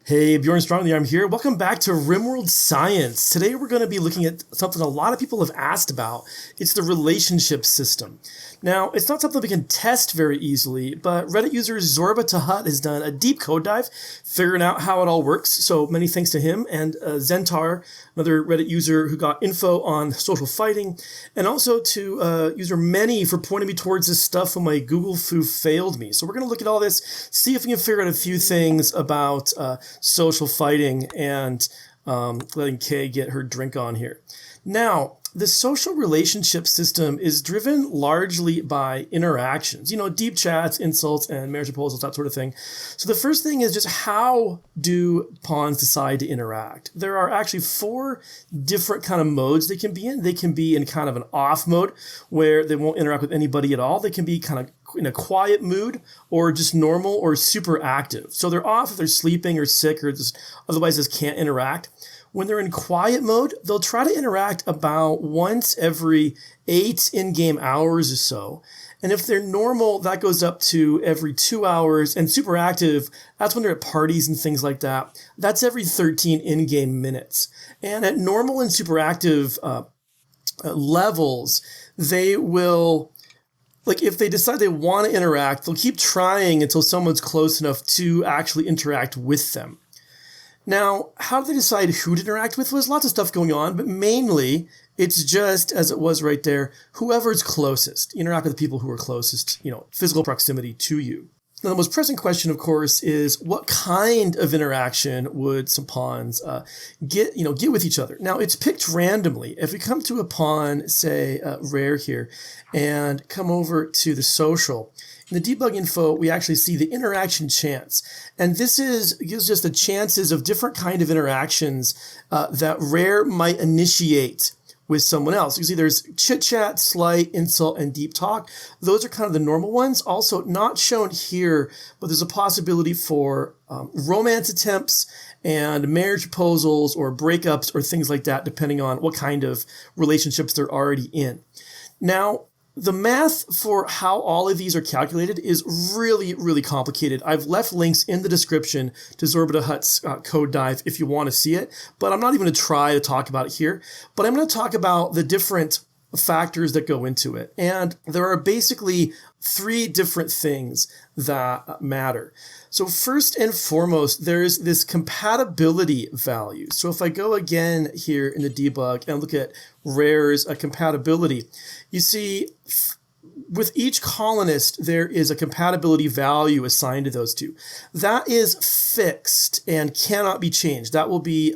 Hey, Bjorn Strongndarm here. Welcome back to RimWorld Science. Today we're going to be looking at something a lot of people have asked about. It's the relationship system. Now, it's not something we can test very easily, but Reddit user ZorbaTHutt has done a deep code dive figuring out how it all works. So many thanks to him and Zhentar, another Reddit user who got info on social fighting, and also to user Many for pointing me towards this stuff when my Google foo failed me. So we're going to look at all this, see if we can figure out a few things about social fighting and letting Kay get her drink on here. Now, the social relationship system is driven largely by interactions, deep chats, insults, and marriage proposals, that sort of thing. So the first thing is just how do pawns decide to interact? There are actually 4 different kind of modes they can be in. They can be in kind of an off mode where they won't interact with anybody at all. They can be kind of in a quiet mood or just normal or super active. So they're off if they're sleeping or sick or just otherwise just can't interact. When they're in quiet mode, they'll try to interact about once every 8 in-game hours or so. And if they're normal, that goes up to every 2 hours. And super active, that's when they're at parties and things like that. That's every 13 in-game minutes. And at normal and super active levels, they will, if they decide they want to interact, they'll keep trying until someone's close enough to actually interact with them. Now, how do they decide who to interact with? Well, there's lots of stuff going on, but mainly it's just, as it was right there, whoever's closest. Interact with the people who are closest, physical proximity to you. Now, the most pressing question, of course, is what kind of interaction would some pawns get with each other? Now, it's picked randomly. If we come to a pawn, say rare here, and come over to the social, in the debug info, we actually see the interaction chance. And this gives us the chances of different kind of interactions that rare might initiate with someone else. You see there's chit chat, slight, insult, and deep talk. Those are kind of the normal ones. Also not shown here, but there's a possibility for romance attempts and marriage proposals or breakups or things like that, depending on what kind of relationships they're already in. Now, the math for how all of these are calculated is really, really complicated. I've left links in the description to ZorbaTHutt's code dive if you want to see it, but I'm not even going to try to talk about it here. But I'm going to talk about the different factors that go into it. And there are basically 3 different things that matter. So first and foremost, there's this compatibility value. So if I go again here in the debug and look at rare's compatibility, you see with each colonist, there is a compatibility value assigned to those two. That is fixed and cannot be changed. That will be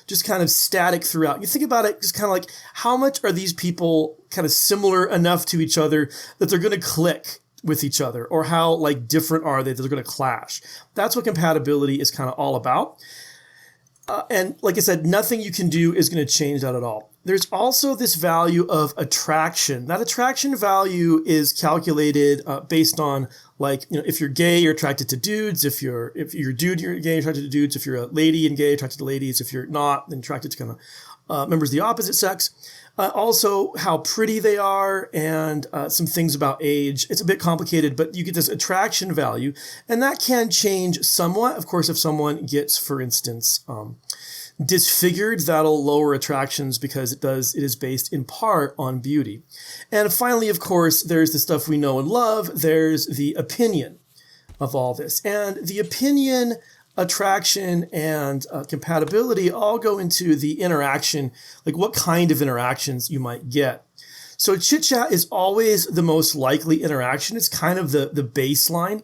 just kind of static throughout. You think about it, just kind of like how much are these people kind of similar enough to each other that they're going to click with each other, or how different are they that they're going to clash. That's what compatibility is kind of all about. And like I said, nothing you can do is going to change that at all. There's also this value of attraction. That attraction value is calculated based on if you're gay, you're attracted to dudes. If you're a dude, you're gay, you're attracted to dudes. If you're a lady and gay, attracted to ladies. If you're not, then attracted to kind of members of the opposite sex. Also, how pretty they are and some things about age. It's a bit complicated, but you get this attraction value, and that can change somewhat. Of course, if someone gets, for instance, disfigured, that'll lower attractions because it is based in part on beauty. And finally, of course, there's the stuff we know and love. There's the opinion of all this. And the opinion, attraction, and compatibility all go into the interaction, what kind of interactions you might get. So chit chat is always the most likely interaction. It's kind of the baseline.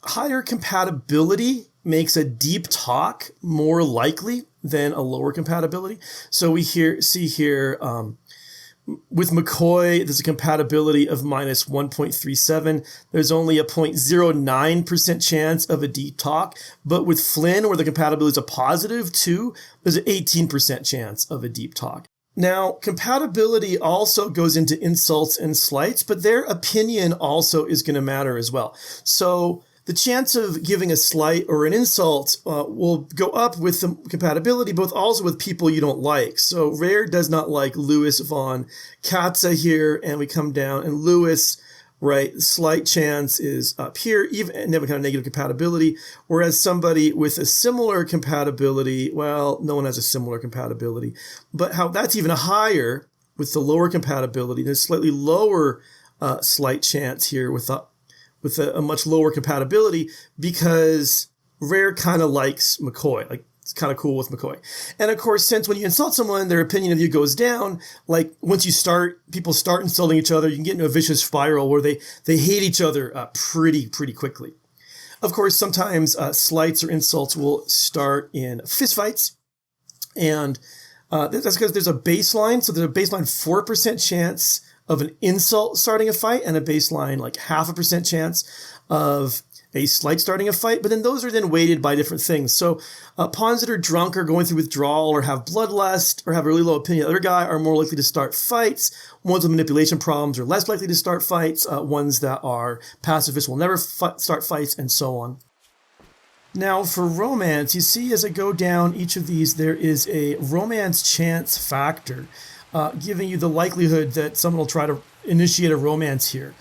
Higher compatibility makes a deep talk more likely than a lower compatibility. So we see here with McCoy, there's a compatibility of minus 1.37. There's only a 0.09% chance of a deep talk. But with Flynn, where the compatibility is a positive 2, there's an 18% chance of a deep talk. Now, compatibility also goes into insults and slights, but their opinion also is going to matter as well. So the chance of giving a slight or an insult will go up with the compatibility, but also with people you don't like. So Rare does not like Louis von Katza here, and we come down, and Louis right? Slight chance is up here, even and they have a kind of negative compatibility. Whereas somebody with a similar compatibility, well, no one has a similar compatibility, but how that's even higher with the lower compatibility. There's slightly lower slight chance here with a much lower compatibility because Rare kind of likes McCoy. Like, it's kind of cool with McCoy. And of course, since when you insult someone, their opinion of you goes down, like once people start insulting each other, you can get into a vicious spiral where they hate each other pretty quickly. Of course, sometimes slights or insults will start in fistfights. And that's because there's a baseline. So there's a baseline 4% chance of an insult starting a fight and a baseline like 0.5% chance of a slight starting a fight, but then those are then weighted by different things. So pawns that are drunk or going through withdrawal or have bloodlust or have a really low opinion of the other guy are more likely to start fights. Ones with manipulation problems are less likely to start fights. Ones that are pacifists will never start fights, and so on. Now for romance, you see as I go down each of these, there is a romance chance factor, giving you the likelihood that someone will try to initiate a romance here.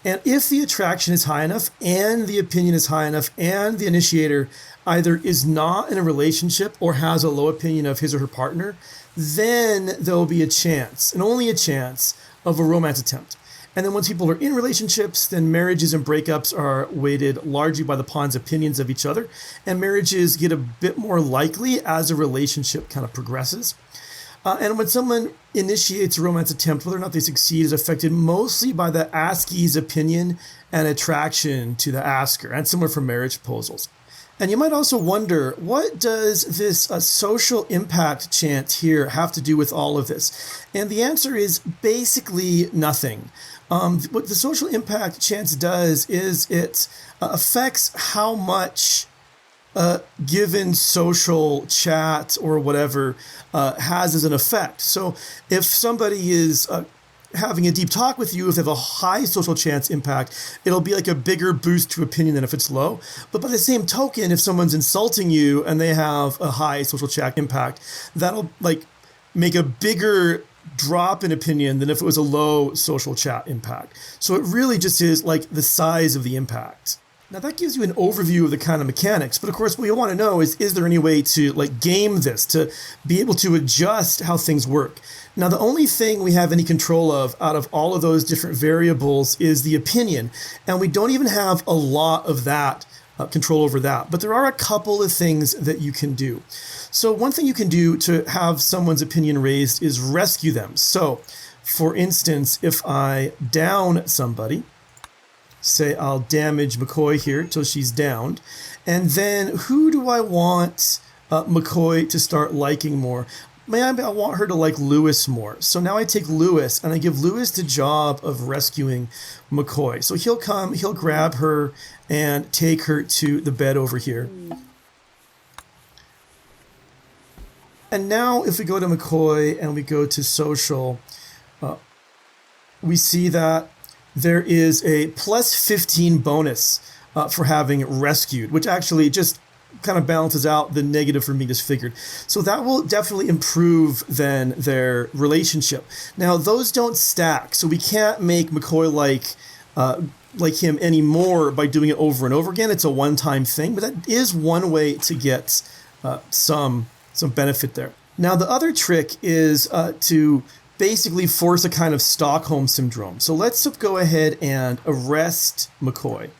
And if the attraction is high enough and the opinion is high enough and the initiator either is not in a relationship or has a low opinion of his or her partner, then there'll be a chance, and only a chance, of a romance attempt. And then once people are in relationships, then marriages and breakups are weighted largely by the pawn's opinions of each other, and marriages get a bit more likely as a relationship kind of progresses. And when someone initiates a romance attempt, whether or not they succeed is affected mostly by the askee's opinion and attraction to the asker, and similar for marriage proposals. And you might also wonder, what does this social impact chance here have to do with all of this? And the answer is basically nothing. What the social impact chance does is it affects how much given social chat or whatever has as an effect. So if somebody is having a deep talk with you, if they have a high social chance impact, it'll be like a bigger boost to opinion than if it's low. But by the same token, if someone's insulting you and they have a high social chat impact, that'll like make a bigger drop in opinion than if it was a low social chat impact. So it really just is like the size of the impact. Now that gives you an overview of the kind of mechanics, but of course what you want to know is there any way to like game this, to be able to adjust how things work? Now the only thing we have any control of out of all of those different variables is the opinion, and we don't even have a lot of that control over that, but there are a couple of things that you can do. So one thing you can do to have someone's opinion raised is rescue them. So for instance, if I down somebody, say I'll damage McCoy here till she's downed. And then who do I want McCoy to start liking more? Maybe I want her to like Lewis more. So now I take Lewis and I give Lewis the job of rescuing McCoy. So he'll come, he'll grab her and take her to the bed over here. And now if we go to McCoy and we go to social, we see that there is a plus 15 bonus for having rescued, which actually just kind of balances out the negative for me disfigured. So that will definitely improve then their relationship. Now those don't stack, so we can't make McCoy like him anymore by doing it over and over again. It's a one-time thing, but that is one way to get some benefit there. Now the other trick is to basically force a kind of Stockholm syndrome. So let's go ahead and arrest McCoy.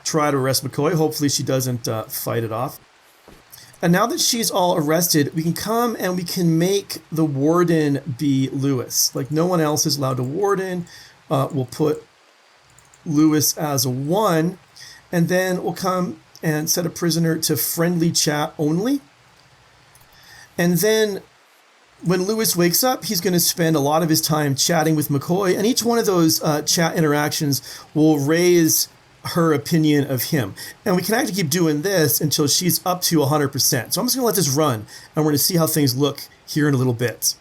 Try to arrest McCoy. Hopefully she doesn't fight it off. And now that she's all arrested, we can come and we can make the warden be Lewis. Like no one else is allowed to warden. We'll put Lewis as a 1. And then we'll come and set a prisoner to friendly chat only. And then when Lewis wakes up, he's going to spend a lot of his time chatting with McCoy, and each one of those chat interactions will raise her opinion of him. And we can actually keep doing this until she's up to 100%. So I'm just going to let this run, and we're going to see how things look here in a little bit.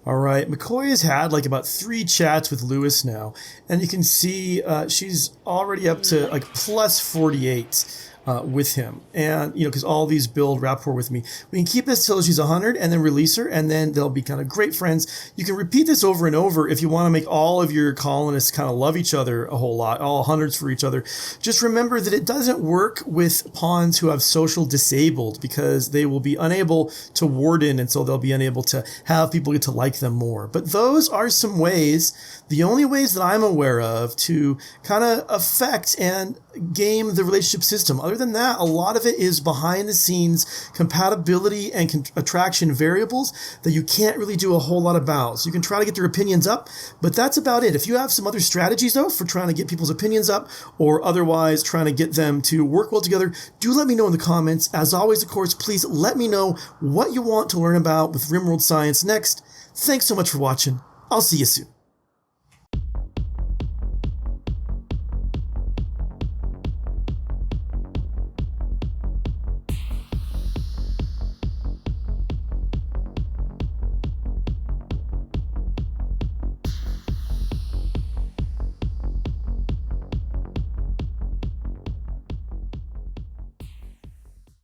All right, McCoy has had like about 3 chats with Lewis now, and you can see she's already up to like plus 48. with him. And, because all these build rapport with me. We can keep this till she's 100 and then release her, and then they'll be kind of great friends. You can repeat this over and over if you want to make all of your colonists kind of love each other a whole lot, all hundreds for each other. Just remember that it doesn't work with pawns who have social disabled, because they will be unable to warden, and so they'll be unable to have people get to like them more. But those are some ways, the only ways that I'm aware of, to kind of affect and game the relationship system. Other than that, a lot of it is behind the scenes compatibility and attraction variables that you can't really do a whole lot about. So you can try to get their opinions up, but that's about it. If you have some other strategies, though, for trying to get people's opinions up or otherwise trying to get them to work well together, do let me know in the comments. As always, of course, please let me know what you want to learn about with RimWorld Science next. Thanks so much for watching. I'll see you soon.